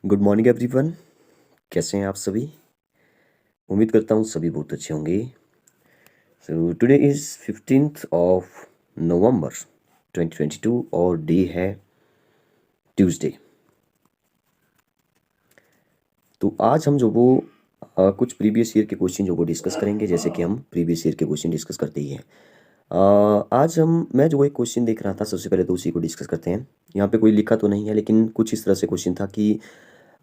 Good morning everyone. कैसे हैं आप सभी? उम्मीद करता हूँ सभी बहुत अच्छे होंगे। So today is 15th of November 2022 और डे है ट्यूसडे। तो आज हम जो वो कुछ प्रीवियस ईयर के क्वेश्चन जो वो डिस्कस करेंगे, जैसे कि हम प्रीवियस ईयर के क्वेश्चन डिस्कस करते ही हैं। आज मैं जो एक क्वेश्चन देख रहा था, सबसे पहले तो उसी को डिस्कस करते हैं। यहाँ पे कोई लिखा तो नहीं है, लेकिन कुछ इस तरह से क्वेश्चन था कि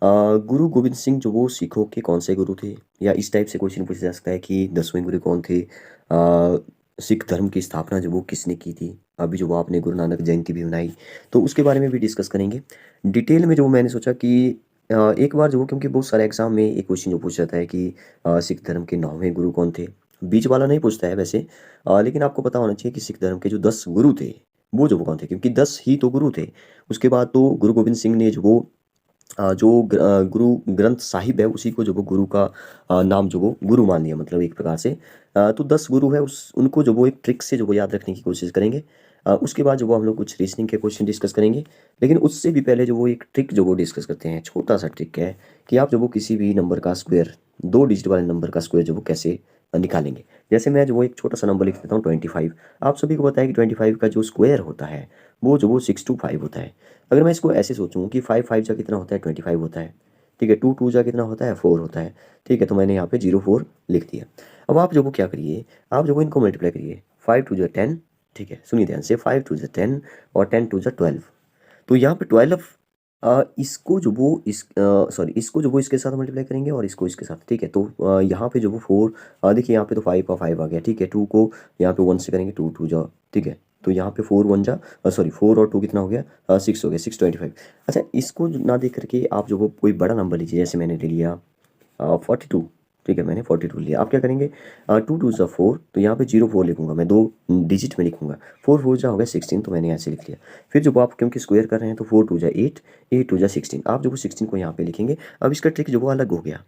गुरु गोविंद सिंह जो वो सिखों के कौन से गुरु थे, या इस टाइप से क्वेश्चन पूछा जा सकता है कि 10वें गुरु कौन थे। सिख धर्म की स्थापना जो वो किसने की थी, अभी जो वो आपने गुरु नानक जयंती भी मनाई, तो उसके बारे में भी डिस्कस करेंगे डिटेल में। जो मैंने सोचा कि एक बार जो वो, क्योंकि बहुत सारे एग्जाम में एक क्वेश्चन जो पूछा जाता है कि सिख धर्म के 9वें गुरु कौन थे। बीच वाला नहीं पूछता है वैसे, लेकिन आपको पता होना चाहिए कि सिख धर्म के जो 10 गुरु थे वो जो वो कौन थे, क्योंकि 10 ही तो गुरु थे। उसके बाद तो गुरु गोविंद सिंह ने जो वो गुरु ग्रंथ साहिब है उसी को जो वो गुरु का नाम जो वो गुरु मान लिया, मतलब एक प्रकार से। तो 10 गुरु है, उस उनको जो वो एक ट्रिक से जो वो याद रखने की कोशिश करेंगे। उसके बाद जो वो हम लोग कुछ रीजनिंग के क्वेश्चन डिस्कस करेंगे। लेकिन उससे भी पहले जो वो एक ट्रिक जो वो डिस्कस करते हैं, छोटा सा ट्रिक है कि आप जो वो किसी भी नंबर का स्क्वायर, 2 डिजिट वाले नंबर का स्क्वायर जो वो कैसे निकालेंगे। जैसे मैं जो वो एक छोटा सा नंबर लिख देता हूँ 25। आप सभी को पता है कि 25 का जो स्क्वायर होता है वो जो वो 625 होता है। अगर मैं इसको ऐसे सोचूं कि 5 5 जा कितना होता है, 25 होता है। ठीक है, 2 2 जा कितना होता है, 4 होता है। ठीक है, तो मैंने यहाँ पे 04 लिख दिया। अब आप जो वो क्या करिए, आप जो वो इनको मल्टीप्लाई करिए। 5 2 जा 10। ठीक है, सुनिए ध्यान से, 5 2 जा 10 और 10 2 जा 12। तो यहाँ पे 12, इसको जो वो सॉरी, इसको जो वो इसके साथ मल्टीप्लाई करेंगे और इसको इसके साथ। ठीक है, तो यहाँ पे जो वो 4, देखिए यहाँ पे तो 5 और 5 आ गया। ठीक है, 2 को यहाँ पे 1 से करेंगे, 2 2 जा। ठीक है, तो यहाँ पे 4 1 जा, सॉरी 4 और 2 कितना हो गया, 6 हो गया, 625। अच्छा, इसको ना देख करके आप जो वो कोई बड़ा नंबर लीजिए, जैसे मैंने ले लिया 42। ठीक है, मैंने 42 लिया। आप क्या करेंगे, 2 2 ज़ा 4, तो यहाँ पे 04 लिखूंगा मैं, 2 डिजिट में लिखूंगा। 4 4 जा हो गया 16, तो मैंने ऐसे लिख लिया। फिर जब आप क्योंकि स्क्वायर कर रहे हैं तो 4 2 जा 8, 8 2 जा 16, आप जो वो 16 को यहाँ पे लिखेंगे। अब इसका ट्रिक जो वो अलग हो गया।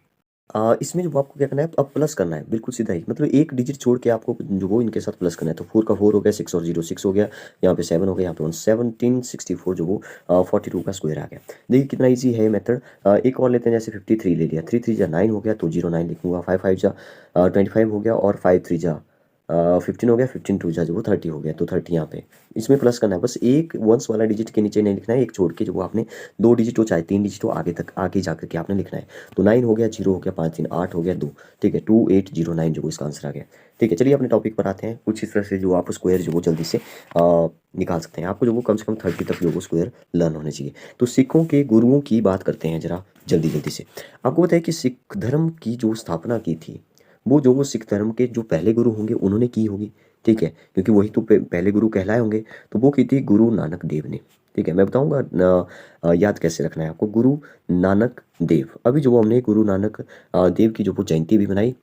इसमें जो आपको क्या करना है, अब प्लस करना है, बिल्कुल सीधा ही, मतलब एक डिजिट छोड़ के आपको जो वो इनके साथ प्लस करना है। तो 4 का 4 हो गया, 6 और 0 6 हो गया, यहाँ पे 7 हो गया, यहाँ पे 1 1764 जो वो 42 का स्क्वायर आ गया। देखिए कितना इजी है मेथड। एक और लेते हैं, जैसे 53 ले लिया, 3 3 जा 9 हो गया, तो 09 लिखूंगा। 5 5 जा 25 हो गया, और 5 3 जा 15 हो गया, 15 2 जा जो वो 30 हो गया, तो 30 यहाँ पे इसमें प्लस करना है। बस एक वंस वाला डिजिट के नीचे नहीं लिखना है, एक छोड़ के जो वो आपने 2 डिजिट हो चाहे 3 डिजिट हो, आगे तक आगे जा करके आपने लिखना है। तो 9 हो गया, 0 हो गया, 5 3 8 हो गया, 2। ठीक है, 2809 जो इसका आंसर आ गया। ठीक है, चलिए अपने टॉपिक पर आते हैं। कुछ इस तरह से जो आप स्क्वायर जो वो जल्दी से निकाल सकते हैं। आपको जो वो कम से कम 30 तक जो वो स्क्वायर लर्न होने चाहिए। तो सिखों के गुरुओं की बात करते हैं जरा जल्दी जल्दी से। आपको पता है कि सिख धर्म की जो स्थापना की थी, वो जो वो सिख धर्म के जो पहले गुरु होंगे उन्होंने की होगी। ठीक है, क्योंकि वही तो पहले गुरु कहलाए होंगे। तो वो की थी गुरु नानक देव ने। ठीक है, मैं बताऊंगा याद कैसे रखना है आपको। गुरु नानक देव, अभी जो वो हमने गुरु नानक देव की जो वो जयंती भी मनाई।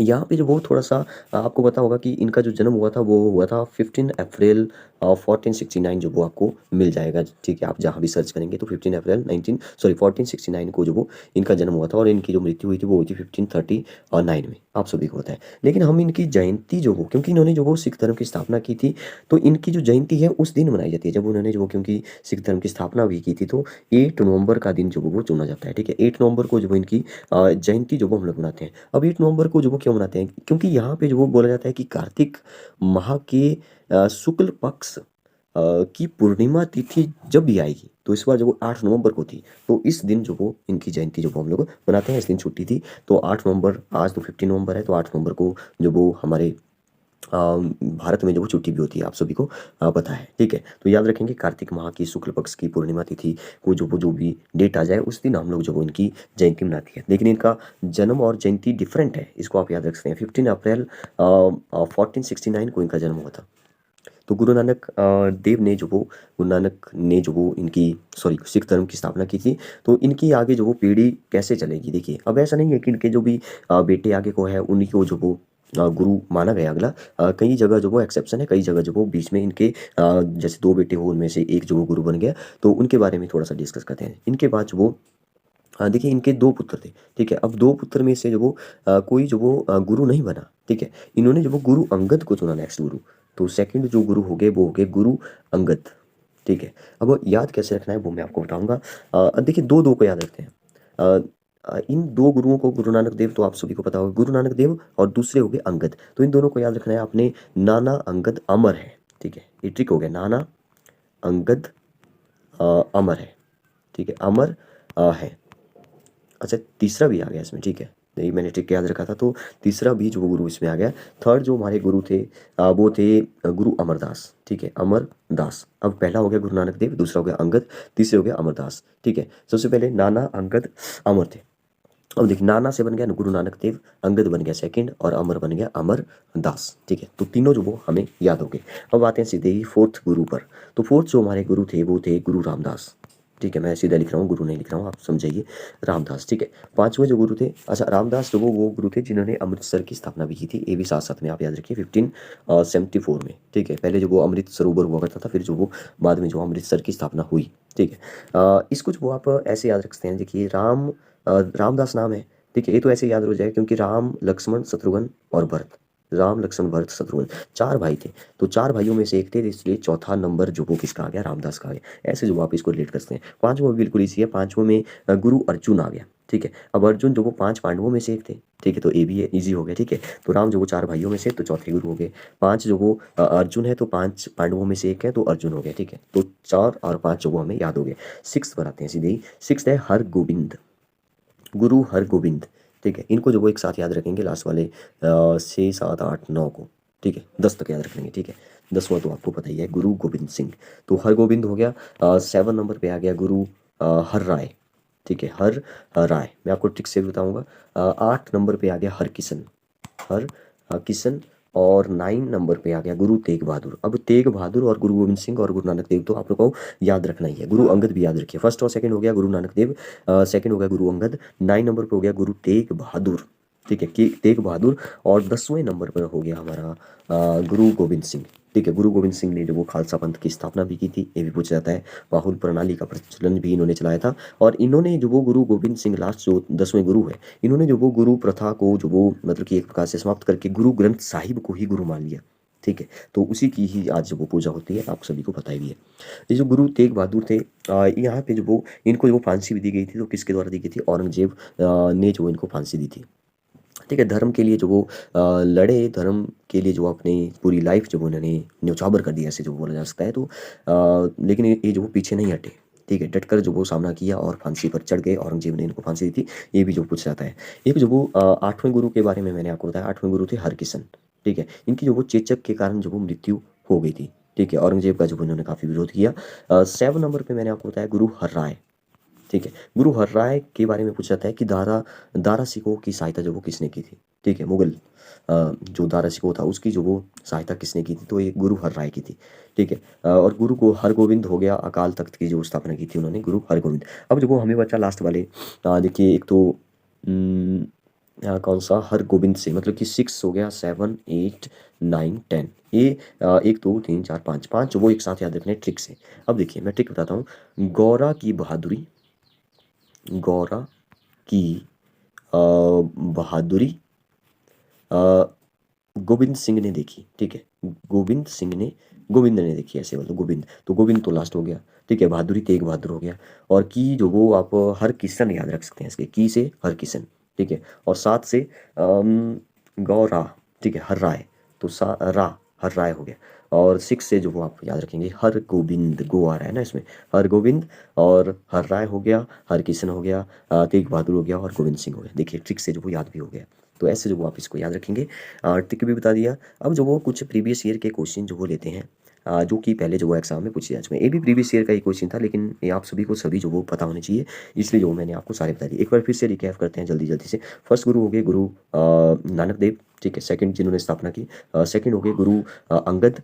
यहाँ पे जो वो थोड़ा सा आपको पता होगा कि इनका जो जन्म हुआ था वो हुआ था 15 अप्रैल 1469, जो वो आपको मिल जाएगा। ठीक है, आप जहाँ भी सर्च करेंगे तो 1469 को जो वो इनका जन्म हुआ था, और इनकी जो मृत्यु हुई थी वो हुई थी 1539 में, आप सभी को पता है। लेकिन हम इनकी जयंती जो वो, क्योंकि इन्होंने जो वो सिख धर्म की स्थापना की थी, तो इनकी जो जयंती है उस दिन मनाई जाती है जब उन्होंने जो वो, क्योंकि सिख धर्म की स्थापना भी की थी। तो 8 नवंबर का दिन जो वो चुना जाता है। ठीक है, 8 नवंबर को जो वो इनकी जयंती जो वो हम लोग मनाते हैं। अब 8 नवंबर को जो वो क्यों मनाते हैं, क्योंकि यहाँ पे जो वो बोला जाता है कि कार्तिक माह के शुक्ल पक्ष की पूर्णिमा तिथि जब भी आएगी, तो इस बार जो वो 8 नवंबर को थी, तो इस दिन जो वो इनकी जयंती जो वो हम लोग मनाते हैं। इस दिन छुट्टी थी, तो 8 नवंबर, आज तो 15 नवंबर है, तो 8 नवंबर को जो वो हमारे भारत में जो वो छुट्टी भी होती है, आप सभी को पता है। ठीक है, तो याद रखेंगे कार्तिक माह की शुक्ल पक्ष की पूर्णिमा तिथि को जो वो जो भी डेट आ जाए उस दिन हम लोग जो वो इनकी जयंती मनाती है। लेकिन इनका जन्म और जयंती डिफरेंट है, इसको आप याद रख सकते हैं। 15 अप्रैल 1469 को इनका जन्म हुआ था। तो गुरु नानक देव ने जो वो, गुरु नानक ने जो वो इनकी, सॉरी, सिख धर्म की स्थापना की थी। तो इनकी आगे जो वो पीढ़ी कैसे चलेगी, देखिए अब ऐसा नहीं है कि इनके जो भी बेटे आगे को है उन्हीं को जो वो गुरु माना गया अगला। कई जगह जो वो एक्सेप्शन है, कई जगह जो वो बीच में इनके जैसे 2 बेटे हो, उनमें से एक जो वो गुरु बन गया। तो उनके बारे में थोड़ा सा डिस्कस करते हैं। इनके बाद जो वो देखिए इनके 2 पुत्र थे। ठीक है, अब 2 पुत्र में से जो वो कोई जो वो गुरु नहीं बना। ठीक है, इन्होंने जो वो गुरु अंगद को चुना नेक्स्ट गुरु। तो सेकंड जो गुरु हो गए वो हो गए गुरु अंगद। ठीक है। अब वो याद कैसे रखना है वो मैं आपको बताऊंगा। देखिए दो दो को याद रखते हैं। अ, इन दो गुरुओं को, गुरु नानक देव तो आप सभी को पता होगा, गुरु नानक देव और दूसरे हो गए अंगद, तो इन दोनों को याद रखना है आपने। नाना अंगद अमर है, ठीक है, ये ट्रिक हो गया। नाना अंगद अमर है, ठीक है, अमर है। अच्छा तीसरा भी आ गया इसमें, ठीक है, नहीं मैंने ट्रिक याद रखा था, तो तीसरा भी जो गुरु इसमें आ गया। थर्ड जो हमारे गुरु थे वो थे गुरु अमरदास, ठीक है, अमरदास। अब पहला हो गया गुरु नानक देव, दूसरा हो गया अंगद, तीसरे हो गया अमरदास, ठीक है। सबसे पहले नाना अंगद अमर थे। अब देखिए नाना से बन गया गुरु नानक देव, अंगद बन गया सेकंड, और अमर बन गया अमरदास, ठीक है। तो तीनों जो वो हमें याद हो गए। अब आते हैं सीधे ही फोर्थ गुरु पर। तो फोर्थ जो हमारे गुरु थे वो थे गुरु रामदास, ठीक है, मैं सीधा लिख रहा हूँ, गुरु नहीं लिख रहा हूँ, आप समझाइए, रामदास, ठीक है। पांचवें जो गुरु थे, अच्छा रामदास जो वो गुरु थे जिन्होंने अमृतसर की स्थापना भी की थी, ये भी साथ साथ में आप याद रखिए, 1574 में, ठीक है। पहले जो वो अमृत सरोवर हुआ करता था, फिर जो वो बाद में जो अमृतसर की स्थापना हुई, ठीक है। इसको जो आप ऐसे याद रखते हैं, देखिए रामदास नाम है, ठीक है, ये तो ऐसे याद हो जाएगा क्योंकि राम लक्ष्मण शत्रुघ्न और भरत, राम लक्ष्मण भरत शत्रुघ्न चार भाई थे, तो चार भाइयों में से एक थे, इसलिए चौथा नंबर जो वो किसका आ गया, रामदास का आ गया। ऐसे जो आप इसको रिलेट करते हैं। पांचवा भी बिल्कुल इसी है, पांचवें में गुरु अर्जुन आ गया, ठीक है। अब अर्जुन जो वो पांच पांडवों में से एक थे, ठीक है, तो ये भी इजी हो गया, ठीक है। तो राम जो वो चार भाइयों में से, तो चौथे गुरु हो गए। पांच जो वो अर्जुन है, तो पांच पांडवों में से एक है, तो अर्जुन हो गया, ठीक है। तो चार और पांच जो वो हमें याद हो गए। सिक्स पर आते हैं सीधे ही। सिक्स है हर गोविंद, गुरु हरगोविंद, ठीक है। इनको जो वो एक साथ याद रखेंगे लास्ट वाले 6 7 8 9 को, ठीक है, 10 तक याद रख लेंगे, ठीक है। 10वां तो आपको पता ही है, गुरु गोविंद सिंह। तो हरगोविंद हो गया। 7 नंबर पे आ गया गुरु हर राय, ठीक है, हर राय, मैं आपको ट्रिक से भी बताऊंगा। 8 नंबर पे आ गया हरकिशन, हर किशन। और 9 नंबर पे आ गया गुरु तेग बहादुर। अब तेग बहादुर और गुरु गोविंद सिंह और गुरु नानक देव तो आप लोगों को याद रखना ही है। गुरु अंगद भी याद रखिए, फर्स्ट और सेकंड हो गया गुरु नानक देव, सेकंड हो गया गुरु अंगद, 9 नंबर पे हो गया गुरु तेग बहादुर, ठीक है, तेग बहादुर। और 10वें नंबर पर हो गया हमारा गुरु गोविंद सिंह, ठीक है। गुरु गोविंद सिंह ने जो वो खालसा पंथ की स्थापना भी की थी, ये भी पूछा जाता है। बाहुल प्रणाली का प्रचलन भी इन्होंने चलाया था। और इन्होंने जो वो गुरु गोविंद सिंह लास्ट जो 10वें गुरु है, इन्होंने जो वो गुरु प्रथा को जो वो मतलब कि एक प्रकार से समाप्त करके गुरु ग्रंथ साहिब को ही गुरु मान लिया, ठीक है। तो उसी की ही आज जो वो पूजा होती है, आप सभी को पता ही भी है। ये जो गुरु तेग बहादुर थे, यहाँ पे जो वो इनको जो वो फांसी भी दी गई थी, तो किसके द्वारा दी गई थी, औरंगजेब ने जो इनको फांसी दी थी, ठीक है। धर्म के लिए जो वो लड़े, धर्म के लिए जो अपनी पूरी लाइफ जो उन्होंने न्योछावर कर दिया, ऐसे जो बोला जा सकता है। तो लेकिन ये जो वो पीछे नहीं हटे, ठीक है, डटकर जो वो सामना किया और फांसी पर चढ़ गए, औरंगजेब ने इनको फांसी दी थी, ये भी जो पूछा जाता है। एक जो वो 8वें गुरु के बारे में मैंने आपको बताया, 8वें गुरु थे हरकिशन, ठीक है। इनकी जो वो चेचक के कारण जो वो मृत्यु हो गई थी, ठीक है, औरंगजेब का जो उन्होंने काफ़ी विरोध किया। 7 नंबर पे मैंने आपको बताया गुरु हर्राय, ठीक है। गुरु हर्राय के बारे में पूछा जाता है कि दारा सिकोह की सहायता जो वो किसने की थी, ठीक है, मुगल जो दारा सिकोह था उसकी जो वो सहायता किसने की थी, तो ये गुरु हर्राय की थी, ठीक है। और गुरु को हरगोविंद हो गया, अकाल तख्त की जो स्थापना की थी उन्होंने, गुरु हरगोविंद। अब जो वो हमें बचा लास्ट वाले, देखिए एक तो कौन सा, हरगोविंद से, मतलब कि 6 हो गया, 7 8 9 10, ये 1 2 3 4 5 5 जो वो एक साथ याद रखने ट्रिक से। अब देखिए मैं ट्रिक बताता हूँ। गौरा की बहादुरी, गौरा की बहादुरी गोविंद सिंह ने देखी, ठीक है, गोविंद ने देखी, ऐसे बोलो गोविंद, तो गोविंद तो लास्ट हो गया, ठीक है। बहादुरी तेग बहादुर हो गया। और की जो वो आप हर किशन याद रख सकते हैं, इसके की से हर किशन, ठीक है। और 7 से गौरा, ठीक है, हर राय, तो हर राय हो गया। और 6 से जो वो आप याद रखेंगे हर गोविंद, गो आ रहा है ना इसमें, हर गोविंद। और हर राय हो गया, हर किशन हो गया, तेग बहादुर हो गया, और गोविंद सिंह हो गया। देखिए ट्रिक से जो वो याद भी हो गया। तो ऐसे जो वो आप इसको याद रखेंगे। ट्रिक भी बता दिया। अब जो वो कुछ प्रीवियस ईयर के क्वेश्चन जो वो लेते हैं, जो कि पहले जो वो एग्जाम में पूछे जा चुके हैं, ये भी प्रीवियस ईयर का ही क्वेश्चन था, लेकिन ये आप सभी को सभी जो वो पता होने चाहिए, इसलिए जो मैंने आपको सारे बता दिए। एक बार फिर से रिकैप करते हैं जल्दी जल्दी से। फर्स्ट गुरु हो गए गुरु नानक देव, ठीक है, सेकंड जिन्होंने स्थापना की, सेकंड हो गए गुरु अंगद,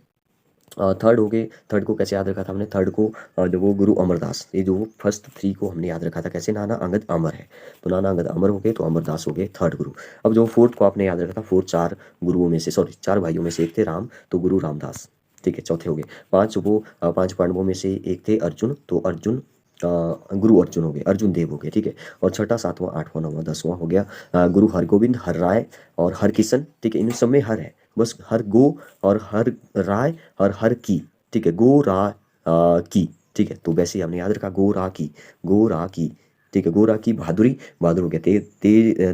थर्ड हो गए, थर्ड को कैसे याद रखा था हमने, थर्ड को जो वो गुरु अमरदास, ये जो फर्स्ट 3 को हमने याद रखा था कैसे, नाना अंगद अमर है, तो नाना अंगद अमर हो गए, तो अमरदास हो गए थर्ड गुरु। अब जो फोर्थ को आपने याद रखा था, फोर्थ 4 गुरुओं में से, सॉरी 4 भाइयों में से एक थे राम, तो गुरु रामदास, ठीक है, चौथे हो गए। 5 वो 5 पांडवों में से एक थे अर्जुन, तो अर्जुन गुरु अर्जुन हो गए, अर्जुन देव हो गए, ठीक है। और छठा 7वां 8वां 9वां 10वां हो गया गुरु हरगोविंद, हर राय और हर किशन, ठीक है। इन सब में हर है, बस हर गो और हर राय और हर की, ठीक है, गो रा की, ठीक है। तो वैसे ही आपने याद रखा गोरा की, ठीक है। गोरा की बहादुरी, बहादुर हो गया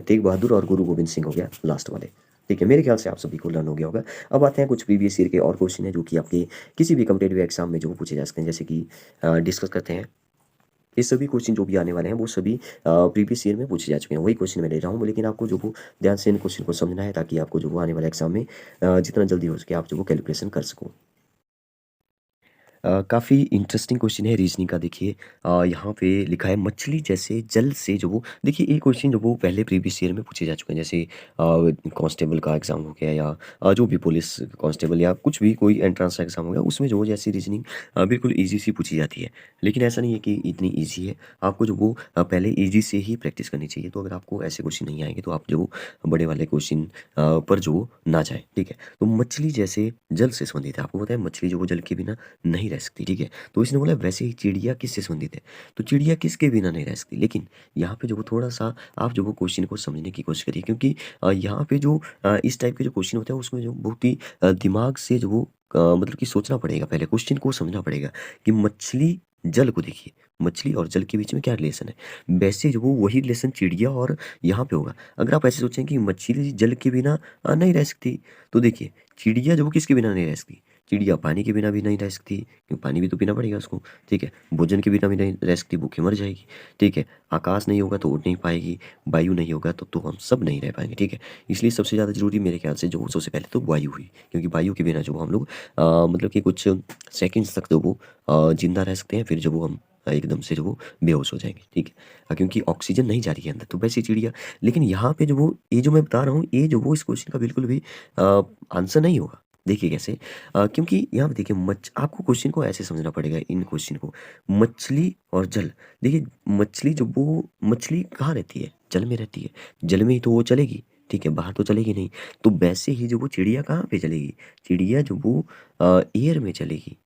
तेग बहादुर, और गुरु गोविंद सिंह हो गया लास्ट वाले, ठीक है। मेरे ख्याल से आप सभी को लर्न हो गया होगा। अब आते हैं कुछ प्रीवियस ईयर के और क्वेश्चन है जो कि आपके किसी भी कम्पिटेटिव एग्जाम में जो पूछे जा सकते हैं, जैसे कि डिस्कस करते हैं। ये सभी क्वेश्चन जो भी आने वाले हैं वो सभी प्रीवियस ईयर में पूछे जा चुके हैं, वही क्वेश्चन मैं ले रहा हूँ, लेकिन आपको जो वो ध्यान से इन क्वेश्चन को समझना है, ताकि आपको जो वो आने वाले एग्जाम में जितना जल्दी हो सके आप जो वो कैलकुलेशन कर सको। काफ़ी इंटरेस्टिंग क्वेश्चन है रीजनिंग का। देखिए यहाँ पे लिखा है मछली जैसे जल से जो वो, देखिए ये क्वेश्चन जो वो पहले प्रीवियस ईयर में पूछे जा चुके हैं, जैसे कांस्टेबल का एग्जाम हो गया, या जो भी पुलिस कांस्टेबल या कुछ भी कोई एंट्रेंस एग्जाम हो गया, उसमें जो वो जैसी रीजनिंग बिल्कुल ईजी सी पूछी जाती है। लेकिन ऐसा नहीं है कि इतनी ईजी है, आपको जो वो पहले ईजी से ही प्रैक्टिस करनी चाहिए। तो अगर आपको ऐसे क्वेश्चन नहीं आएंगे तो आप जो वो बड़े वाले क्वेश्चन पर जो वो ना जाए, ठीक है। तो मछली जैसे जल से संबंधित है, आपको पता है मछली जो वो जल के बिना नहीं रह सकती, ठीक है। तो इसने बोला वैसे ही चिड़िया किससे संबंधित है, तो चिड़िया किसके बिना नहीं रह सकती। लेकिन यहाँ पे जो वो थोड़ा सा आप जो वो क्वेश्चन को समझने की कोशिश करिए, क्योंकि यहाँ पे जो इस टाइप के जो क्वेश्चन होते हैं उसमें जो बहुत ही दिमाग से जो वो मतलब कि सोचना पड़ेगा, पहले क्वेश्चन को समझना पड़ेगा कि मछली जल को देखिए, मछली और जल के बीच में क्या रिलेशन है। वैसे जो वो वही रिलेशन चिड़िया और यहाँ पे होगा। अगर आप ऐसे सोचें कि मछली जल के बिना नहीं रह सकती, तो देखिए चिड़िया जो वो किसके बिना नहीं रह सकती, चिड़िया पानी के बिना भी नहीं रह सकती, क्योंकि पानी भी तो पीना पड़ेगा उसको, ठीक है। भोजन के बिना भी नहीं रह सकती, भूखे मर जाएगी, ठीक है। आकाश नहीं होगा तो उड़ नहीं पाएगी, वायु नहीं होगा तो हम सब नहीं रह पाएंगे, ठीक है। इसलिए सबसे ज़्यादा जरूरी मेरे ख्याल से जो सबसे पहले तो वायु हुई, क्योंकि वायु के बिना जो हम लोग मतलब कि कुछ सेकेंड्स तक जो वो जिंदा रह सकते हैं, फिर जब वो हम एकदम से जो वो बेहोश हो जाएंगे, ठीक है। क्योंकि ऑक्सीजन नहीं जा रही है अंदर, तो वैसे चिड़िया। लेकिन यहाँ पे जो वो ये जो मैं बता रहा हूँ, ये जो वो इस क्वेश्चन का बिल्कुल भी आंसर नहीं होगा। देखिए कैसे, क्योंकि यहाँ पे देखिए आपको क्वेश्चन को ऐसे समझना पड़ेगा, इन क्वेश्चन को, मछली और जल। देखिए मछली जो वो मछली कहाँ रहती है, जल में रहती है, जल में ही तो वो चलेगी, ठीक है, बाहर तो चलेगी नहीं। तो वैसे ही जो वो चिड़िया कहाँ पे चलेगी, चिड़िया जो वो एयर में चलेगी,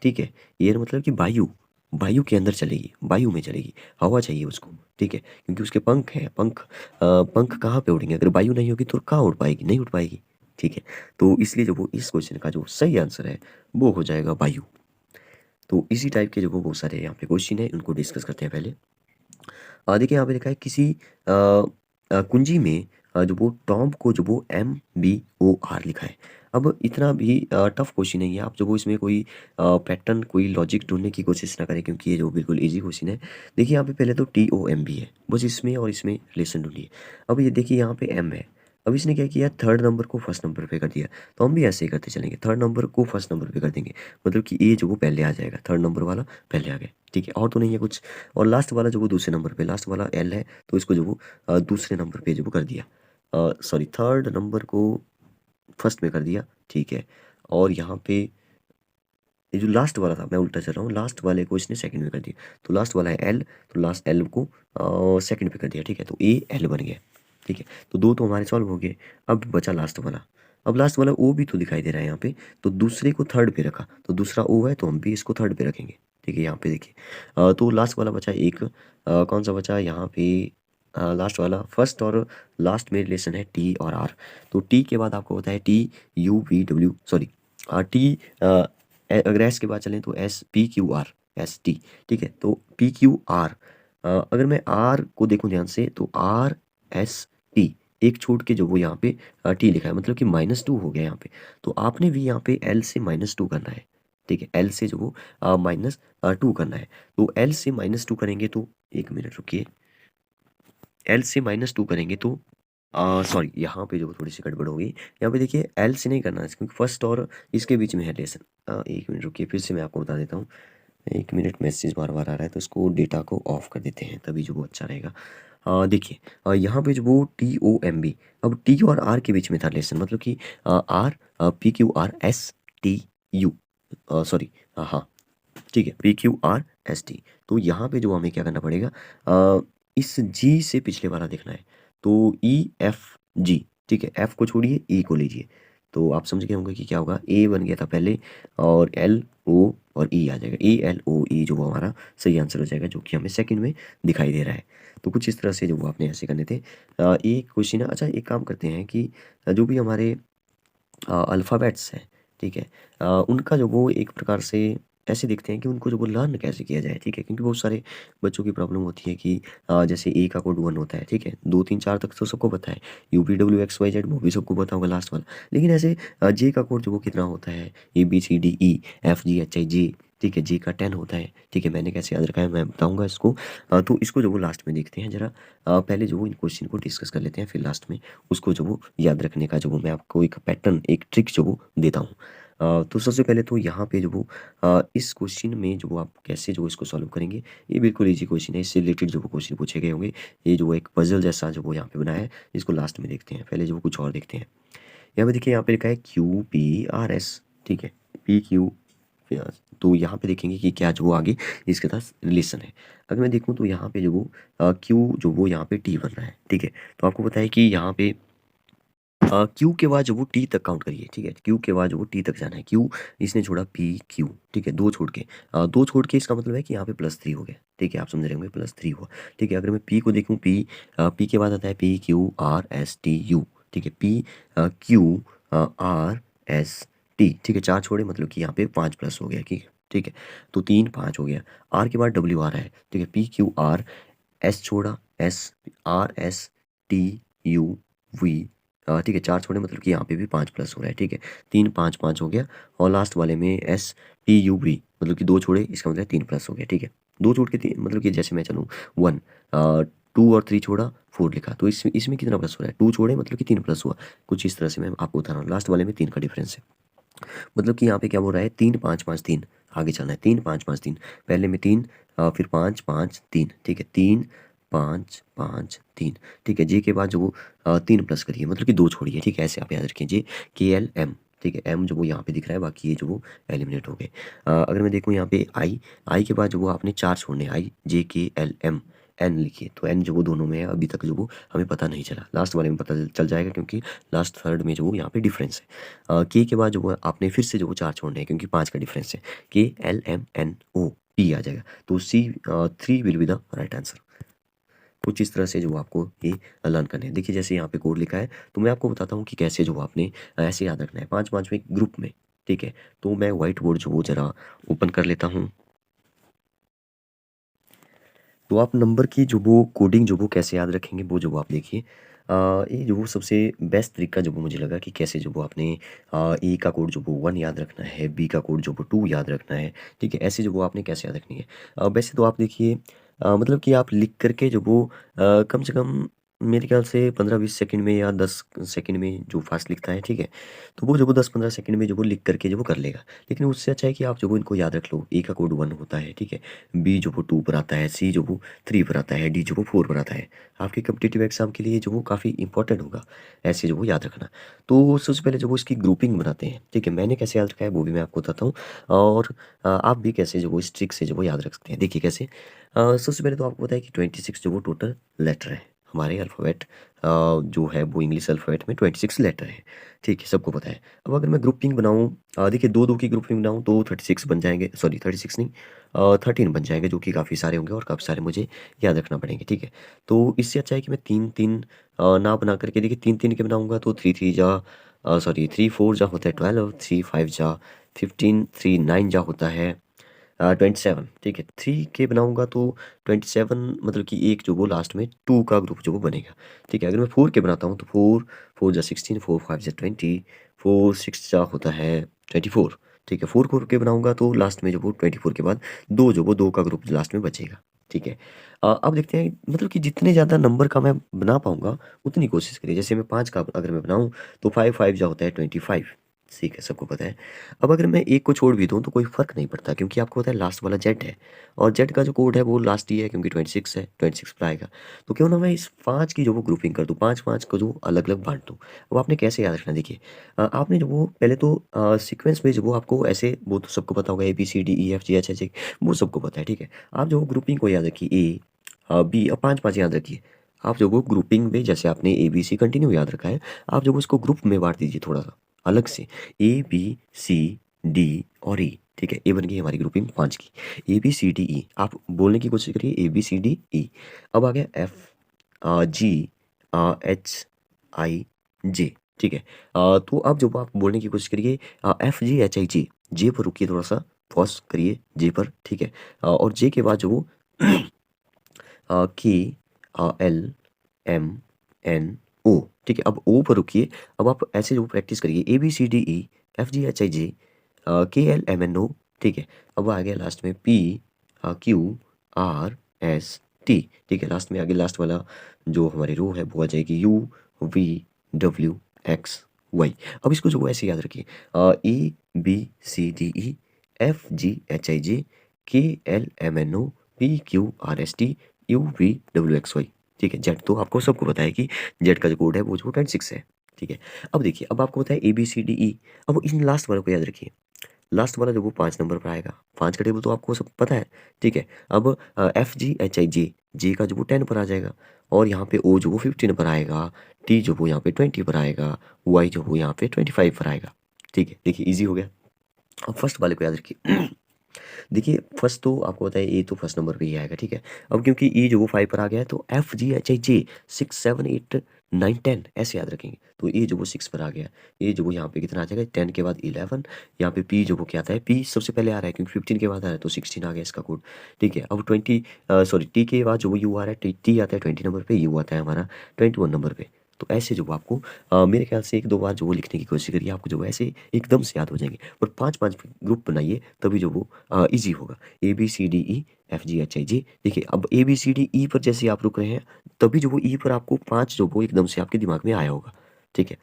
ठीक है। एयर मतलब कि वायु, वायु के अंदर चलेगी, वायु में चलेगी, हवा चाहिए उसको, ठीक है। क्योंकि उसके पंख हैं, पंख कहाँ पे उड़ेंगे, अगर वायु नहीं होगी तो कहाँ उड़ पाएगी, नहीं उड़ पाएगी, ठीक है। तो इसलिए जो वो इस क्वेश्चन का जो सही आंसर है वो हो जाएगा वायु। तो इसी टाइप के जो वो बहुत सारे यहाँ पे क्वेश्चन है, उनको डिस्कस करते हैं पहले। देखिए यहाँ पे लिखा है किसी कुंजी में जो वो टॉम को जो वो MBOR लिखा है। अब इतना भी टफ क्वेश्चन नहीं है, आप जो वो इसमें कोई पैटर्न कोई लॉजिक ढूंढने की कोशिश ना करें, क्योंकि ये जो बिल्कुल इजी क्वेश्चन है। देखिए यहाँ पे पहले तो TOM भी है, बस इसमें और इसमें रिलेशन ढूंढिए। अब ये देखिए यहाँ पे M है, अब इसने क्या किया, थर्ड नंबर को फर्स्ट नंबर पे कर दिया। तो हम भी ऐसे ही करते चलेंगे, थर्ड नंबर को फर्स्ट नंबर पे कर देंगे, मतलब कि ए जो वो पहले आ जाएगा, थर्ड नंबर वाला पहले आ गया, ठीक है। और तो नहीं है कुछ। और लास्ट वाला जो वो दूसरे नंबर पे, लास्ट वाला L है, तो इसको जो वो दूसरे नंबर पे जो वो कर दिया, सॉरी थर्ड नंबर को फर्स्ट में कर दिया, ठीक है। और यहाँ पे ये जो लास्ट वाला था, मैं उल्टा चल रहा हूँ, लास्ट वाले को इसने सेकंड में कर दिया। तो लास्ट वाला है L, तो लास्ट L को सेकंड पे कर दिया, ठीक है। तो AL बन गया, ठीक है। तो दो तो हमारे सॉल्व हो गए। अब बचा लास्ट वाला। अब लास्ट वाला O भी तो दिखाई दे रहा है यहाँ पे, तो दूसरे को थर्ड पे रखा, तो दूसरा O है तो हम भी इसको थर्ड पे रखेंगे, ठीक है। यहाँ पे देखिए तो लास्ट वाला बचा एक, कौन सा बचा यहाँ पे, लास्ट वाला। फर्स्ट और लास्ट में रिलेशन है T और R। तो T के बाद आपको होता है TUVW, सॉरी T, अगर एस के बाद चलें तो SPQR ST, ठीक है। तो PQR, अगर मैं R को देखूं ध्यान से तो RST, एक छोड़ के जो वो यहाँ पे T लिखा है, मतलब कि -2 हो गया यहाँ पे। तो आपने भी यहाँ पे L से -2 करना है, ठीक है। L से जो वो -2 करना है। तो L से -2 करेंगे तो, एक मिनट रुकिए, L से -2 करेंगे तो सॉरी यहाँ पे जो थोड़ी सी गड़बड़ हो गई। यहाँ पे देखिए L से नहीं करना है, क्योंकि फर्स्ट और इसके बीच में है रिलेशन। एक मिनट रुकिए, फिर से मैं आपको बता देता हूँ। एक मिनट, मैसेज बार बार आ रहा है तो इसको डेटा को ऑफ कर देते हैं, तभी जो वो अच्छा रहेगा। देखिए यहाँ पे जो वो TOMB, अब T और R के बीच में था रिलेशन, मतलब कि R PQRSTU, सॉरी, हाँ ठीक है, PQRST। तो यहाँ पे जो हमें क्या करना पड़ेगा, इस G से पिछले वाला देखना है, तो EFG, ठीक है। F को छोड़िए, E को लीजिए, तो आप समझ गए होंगे कि क्या होगा। A बन गया था पहले, और LO और E आ जाएगा, ALOE जो वो हमारा सही आंसर हो जाएगा, जो कि हमें सेकंड में दिखाई दे रहा है। तो कुछ इस तरह से जो वो आपने ऐसे करने थे। एक क्वेश्चन है, अच्छा एक काम करते हैं कि जो भी हमारे अल्फ़ाबेट्स हैं, ठीक है, उनका जो वो एक प्रकार से ऐसे देखते हैं कि उनको जो वो लर्न कैसे किया जाए, ठीक है? क्योंकि बहुत सारे बच्चों की प्रॉब्लम होती है कि जैसे ए का कोड 1 होता है, ठीक है? 2, 3, 4 तक तो सबको पता है। यूपीडब्ल्यूएक्सवाईजेड वो भी सबको पता होगा लास्ट वाला। लेकिन ऐसे जे का कोड जो वो कितना होता है, एबीसीडीई, एफजीएचआईजे, ठीक है? जे का 10 होता है, ठीक है? मैंने कैसे याद रखा है मैं बताऊँगा इसको। तो इसको जो वो लास्ट में देखते हैं ज़रा। पहले जो वो इन क्वेश्चन को डिस्कस कर लेते हैं, फिर लास्ट में उसको जो वो याद रखने का जो वो मैं आपको एक पैटर्न, एक ट्रिक जो वो देता हूँ। तो सबसे पहले तो यहाँ पे जो वो इस क्वेश्चन में जो वो आप कैसे जो इसको सॉल्व करेंगे, ये बिल्कुल ईजी क्वेश्चन है। इससे रिलेटेड जो वो क्वेश्चन पूछे गए होंगे, ये जो एक पजल जैसा जो वो यहाँ पे बनाया है, इसको लास्ट में देखते हैं। पहले जो वो कुछ और देखते हैं। यहाँ पे देखिए, यहाँ पे लिखा है QPRS, ठीक है? PQ, तो यहाँ पे देखेंगे कि क्या जो वो आगे इसके साथ रिलेशन है। अगर मैं देखूँ तो यहाँ पे जो वो Q जो वो यहाँ पे T बन रहा है, ठीक है? तो आपको पता है कि यहाँ पे क्यू के बाद जो वो टी तक काउंट करिए, ठीक है? क्यू के बाद जो वो टी तक जाना है। क्यू इसने छोड़ा पी क्यू, ठीक है? दो छोड़ के, दो छोड़ के इसका मतलब है कि यहाँ पे +3 हो गया, ठीक है? आप समझ रहे होंगे +3 हुआ, ठीक है? अगर मैं पी को देखूँ, पी के बाद आता है PQRSTU, ठीक है? PQRST, ठीक है? 4 छोड़े मतलब कि यहाँ पे 5 प्लस हो गया, ठीक है? तो 3 5 हो गया। आर के बाद डब्ल्यू आ रहा है, ठीक है? PQR, एस छोड़ा, SRSTUV, ठीक है? 4 छोड़े मतलब कि यहाँ पे भी 5 प्लस हो रहा है, ठीक है? 3 5 5 हो गया। और लास्ट वाले में SPUV मतलब कि 2 छोड़े, इसका मतलब 3 प्लस हो गया, ठीक है? 2 छोड़ के मतलब कि जैसे मैं चलूँ 1, 2 और 3 छोड़ा, 4 लिखा, तो इसमें कितना प्लस हो रहा है? 2 छोड़े मतलब कि 3 प्लस हुआ। कुछ इस तरह से मैं आपको बता रहा हूँ। लास्ट वाले में 3 का डिफरेंस है, मतलब कि यहाँ पे क्या बोल रहा है? 3 5 5 3 आगे चलना है। 3 5 5 3, पहले में 3, फिर 5 5 3, ठीक है? 3 5 5 3, ठीक है? जे के बाद जो वो 3 प्लस करिए मतलब कि 2 छोड़िए, ठीक है? ऐसे आप याद रखें। जे KLM, ठीक है? एम जो वो यहाँ पे दिख रहा है, बाकी ये जो वो एलिमिनेट हो गए। अगर मैं देखूँ यहाँ पे आई के बाद जो वो आपने 4 छोड़ने, IJKLM, एन लिखिए, तो एन जो वो दोनों में है, अभी तक जो वो हमें पता नहीं चला। लास्ट वाले में पता चल जाएगा, क्योंकि लास्ट थर्ड में जो वो यहाँ पे डिफरेंस है। के बाद जो वो आपने फिर से जो वो 4 छोड़ने हैं, क्योंकि 5 का डिफरेंस है। KLMNOP आ जाएगा, तो C3 will be the right answer. कुछ इस तरह से जो आपको ये लर्न करने हैं। देखिए, जैसे यहाँ पे कोड लिखा है, तो मैं आपको बताता हूँ कि कैसे जो आपने ऐसे याद रखना है 5 में ग्रुप में, ठीक है? तो मैं व्हाइट बोर्ड जो वो ज़रा ओपन कर लेता हूँ। तो आप नंबर की जो वो कोडिंग जो वो कैसे याद रखेंगे, वो जो वो आप देखिए। ये जो वो सबसे बेस्ट तरीका जो वो मुझे लगा कि कैसे जो वो आपने ए का कोड जो वो 1 याद रखना है, बी का कोड जो वो 2 याद रखना है, ठीक है? ऐसे जो वो आपने कैसे याद रखनी है। वैसे तो आप देखिए, मतलब कि आप लिख करके जो वो कम से कम मेरे ख्याल से 15-20 सेकंड में या 10 सेकंड में जो फास्ट लिखता है, ठीक है? तो वो जो वो 10-15 सेकंड में जो वो लिख करके जो वो कर लेगा। लेकिन उससे अच्छा है कि आप जो वो इनको याद रख लो। ए का कोड 1 होता है, ठीक है? बी जो वो 2 पर आता है, सी जो वो 3 पर आता है, डी जो वो 4 पर आता है। आपके कॉम्पिटिटिव एग्जाम के लिए जो वो काफ़ी इंपॉर्टेंट होगा, ऐसे जो वो याद रखना। तो सबसे पहले जो वो इसकी ग्रुपिंग बनाते हैं, ठीक है? मैंने कैसे याद रखा है वो भी मैं आपको बताता हूँ। और आप भी कैसे जो वो इस ट्रिक से जो वो याद रख सकते हैं। देखिए कैसे। सबसे पहले तो आपको पता है कि 26 जो वो टोटल लेटर है हमारे अल्फ़ाबेट, जो है वो इंग्लिश अल्फ़ाबेट में 26 लेटर है, ठीक है? सबको पता है। अब अगर मैं ग्रुपिंग बनाऊँ, देखिए 2-2 की ग्रुपिंग बनाऊँ तो 36 बन जाएँगे, सॉरी 36 नहीं, 13 बन जाएँगे, जो कि काफ़ी सारे होंगे और काफ़ी सारे मुझे याद रखना पड़ेंगे, ठीक है? तो इससे अच्छा है कि मैं 3-3 ना बना करके, देखिए 3-3 के बनाऊँगा तो 3-3 जा, सॉरी 3-4 जा होता है 12, 3-5 जा 15, 3-9 जा होता है 27, ठीक है? 3 के बनाऊँगा तो 27 मतलब कि एक जो वो लास्ट में 2 का ग्रुप जो वो बनेगा, ठीक है? अगर मैं 4 के बनाता हूँ तो 4 4 जा 16, 4 5 जा 20, 4 6 जा होता है 24, ठीक है? 4 4 के बनाऊँगा तो लास्ट में जो वो 24 के बाद 2 जो वो 2 का ग्रुप लास्ट में बचेगा, ठीक है? अब देखते हैं, मतलब कि जितने ज़्यादा नंबर का मैं बना पाऊँगा उतनी कोशिश करिए। जैसे मैं 5 का अगर मैं बनाऊँ तो 5 5 जा होता है 25, ठीक है? सबको पता है। अब अगर मैं एक को छोड़ भी दूँ तो कोई फ़र्क नहीं पड़ता, क्योंकि आपको पता है लास्ट वाला जेड है, और जेड का जो कोड है वो लास्ट ही है, क्योंकि 26 है, 26 पर आएगा। तो क्यों ना मैं इस 5 की जो वो ग्रुपिंग कर दूँ, 5-5 को जो अलग-अलग बाँट दूँ। अब आपने कैसे याद रखना, देखिए, आपने जो वो पहले तो सीक्वेंस में जो वो आपको ऐसे, वो तो सबको पता होगा, ABCDEFGHIJ, वो सबको पता है, ठीक है? आप जो ग्रुपिंग को याद रखिए, ए, बी, और 5-5 याद रखिए। आप जो वो ग्रुपिंग में, जैसे आपने ABC कंटिन्यू याद रखा है, आप जो वो इसको ग्रुप में बाँट दीजिए थोड़ा-सा अलग से, ABCD और E, ठीक है? ये बन गई हमारी ग्रुपिंग 5 की। ABCDE आप बोलने की कोशिश करिए, ABCDE। अब आ गया FGHIJ, ठीक है? तो अब जब आप बोलने की कोशिश करिए, FGHIJ, जे पर रुकिए थोड़ा-सा, पॉज करिए जे पर, ठीक है। और जे के बाद जो वो KLMNO, ठीक है। अब ओ पर रुकिए। अब आप ऐसे जो प्रैक्टिस करिए ABCDE FGHIJ KLMNO, ठीक है। अब आ गया लास्ट में PQRST, ठीक है। लास्ट में आगे लास्ट वाला जो हमारी रो है वो आ जाएगी UVWXY। अब इसको जो ऐसे याद रखिए ABCDE FGHIJ KLMNO PQRST UVWXY, ठीक है। जेड तो आपको सबको पता है कि जेड का जो कोड है वो जो 26 है, ठीक है। अब देखिए, अब आपको पता है ABCDE। अब इन लास्ट वालों को याद रखिए। लास्ट वाला जो वो 5 नंबर पर आएगा, 5 का टेबल तो आपको सब पता है, ठीक है। अब FGHIJ, जे का जो वो 10 पर आ जाएगा, और यहाँ पे O जो वो 15 पर आएगा, T जो वो यहाँ पे 20 पर आएगा, Y जो वो यहाँ पे 25 पर आएगा, ठीक है। देखिए इजी हो गया। अब फर्स्ट वाले को याद रखिए। देखिए फर्स्ट तो आपको पता है ए तो फर्स्ट नंबर पे ही आएगा, ठीक है। अब क्योंकि ई जो वो 5 पर आ गया है तो FGHIJ 6 7 8 9 10 ऐसे याद रखेंगे। तो ए जो वो 6 पर आ गया, ए जो वो यहाँ पे कितना आ जाएगा 10 के बाद 11, यहाँ पे पी जो वो क्या आता है, पी सबसे पहले आ रहा है क्योंकि 15 के बाद आ रहा है तो 16 आ गया इसका कोड, ठीक है। अब 20 सॉरी टी के बाद जो वो यू आ रहा है, टी आता है 20 नंबर पे, यू आता है हमारा 21 नंबर पे। तो ऐसे जो आपको मेरे ख्याल से 1-2 बार जो वो लिखने की कोशिश करिए, आपको जो ऐसे एकदम से याद हो जाएंगे। और 5-5 ग्रुप बनाइए तभी जो वो ईजी होगा। ABCDE FGHIJ, देखिए अब ABCDE पर जैसे आप रुक रहे हैं तभी जो वो ई पर आपको 5 जो वो एकदम से आपके दिमाग में आया होगा, ठीक है।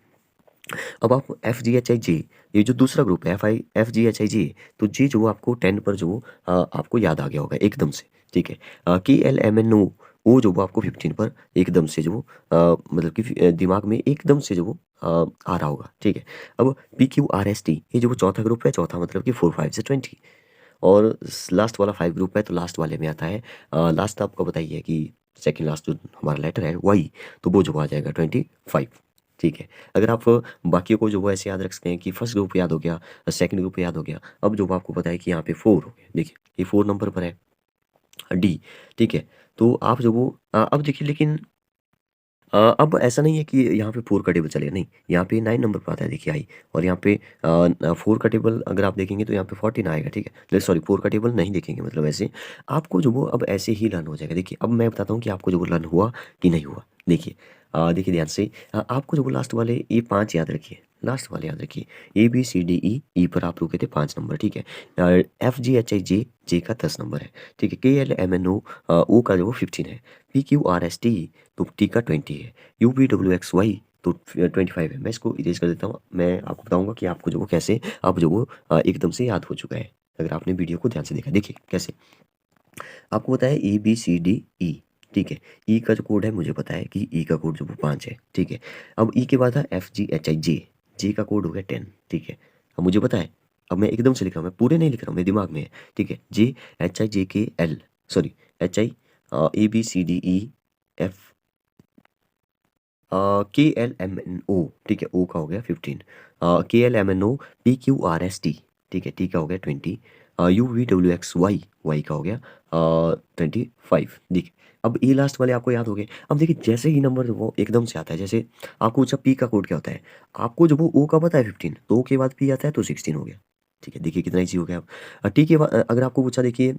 अब आप FGHIJ, ये जो दूसरा ग्रुप है FGHIJ, तो जे जो आपको 10 पर जो आपको याद आ गया होगा एकदम से, ठीक है। KLMNO, वो जो वो आपको 15 पर एकदम से जो मतलब कि दिमाग में एकदम से जो वो आ रहा होगा, ठीक है। अब PQRST, ये जो वो चौथा ग्रुप है, चौथा मतलब कि 4 5 से 20, और लास्ट वाला 5 ग्रुप है तो लास्ट वाले में आता है लास्ट आपको बताइए कि सेकंड लास्ट जो हमारा लेटर है वाई, तो वो जो आ जाएगा 25, ठीक है। अगर आप बाकियों को जो वो ऐसे याद रख सकते हैं कि फर्स्ट ग्रुप याद हो गया, सेकंड ग्रुप याद हो गया, अब जो आपको पता है कि यहाँ पे 4 हो गया, देखिए ये 4 नंबर पर है डी, ठीक है। तो आप जो वो अब देखिए लेकिन अब ऐसा नहीं है कि यहाँ पे 4 का टेबल चलेगा, नहीं, यहाँ पे 9 नंबर पे आता है देखिए आई, और यहाँ पे 4 का टेबल अगर आप देखेंगे तो यहाँ पे 14 आएगा, ठीक है। सॉरी 4 का टेबल नहीं देखेंगे, मतलब ऐसे आपको जो वो अब ऐसे ही लर्न हो जाएगा। देखिए अब मैं बताता हूँ कि आपको जो वो लर्न हुआ कि नहीं हुआ। देखिए देखिए ध्यान से आपको जो वो लास्ट वाले ये 5 याद रखिए, लास्ट वाले याद रखिए। ABCDE पर आप रुके थे 5 नंबर, ठीक है। FGHIJ, जे का 10 नंबर है, ठीक है। KLMNO, ओ का जो वो 15 है। PQRST, तो टी का 20 है। UVWXY, तो 25 है। मैं इसको इरेज कर देता हूँ, मैं आपको बताऊंगा कि आपको जो वो कैसे आप जो वो एकदम से याद हो चुका है अगर आपने वीडियो को ध्यान से देखा। देखिए कैसे आपको पता है ABCDE, ठीक है। ई का जो कोड है मुझे पता है कि ई का कोड जो वो 5 है, ठीक है। अब ई के बाद था FGHIJ, जे का कोड हो गया 10, ठीक है। अब मुझे पता है, अब मैं एकदम से लिख रहा हूँ, मैं पूरे नहीं लिख रहा हूँ, मेरे दिमाग में है, ठीक है। JHIJKL, sorry HI ABCDE KLMNO, ठीक है। ओ का हो गया 15, KLMNO PQRST, ठीक है। टी का हो गया 20, UVWXY, वाई का हो गया 25, देखिए। अब ये लास्ट वाले आपको याद हो गए। अब देखिए जैसे ही नंबर वो एकदम से आता है, जैसे आपको पूछा पी का कोड क्या होता है, आपको जब वो ओ का पता है 15, तो ओ के बाद पी आता है तो 16 हो गया, ठीक है। देखिए कितना ईजी हो गया। अब टी के बाद अगर आपको पूछा देखिए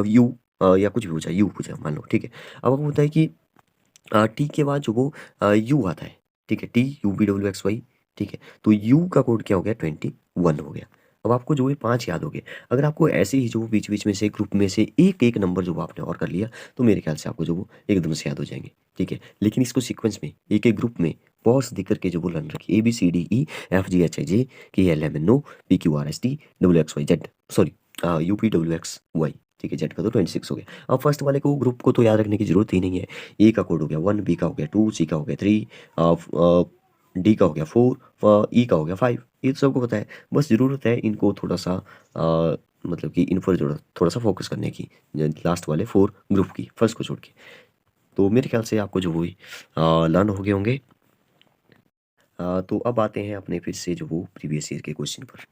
यू या कुछ भी पूछा, यू पूछा मान लो, ठीक है। अब आपको होता है कि टी के बाद जो वो यू आता है, ठीक है। TUVWXY, ठीक है। तो यू का कोड क्या हो गया 21 हो गया। अब आपको जो ये 5 याद हो गए। अगर आपको ऐसे ही जो बीच बीच में से ग्रुप में से एक एक नंबर जो वो आपने और कर लिया तो मेरे ख्याल से आपको जो वो एकदम से याद हो जाएंगे, ठीक है। लेकिन इसको सीक्वेंस में एक एक ग्रुप में पॉज देख करके जो वो लर्न रखिए ABCDE FGHIJ KLMNO PQRST WXYZ, sorry UPWXY, ठीक है। जेड का तो 26 हो गया। अब फर्स्ट वाले को ग्रुप को तो याद रखने की जरूरत ही नहीं है। ए का कोड हो गया 1, बी का हो गया 2, सी का हो गया 3, डी का हो गया 4, ई का हो गया 5, ये तो सबको पता है। बस ज़रूरत है इनको थोड़ा सा मतलब कि इन पर थोड़ा सा फोकस करने की, लास्ट वाले 4 ग्रुप की, फर्स्ट को छोड़ के। तो मेरे ख्याल से आपको जो वो लर्न हो गए होंगे। तो अब आते हैं अपने फिर से जो वो प्रीवियस ईयर के क्वेश्चन पर।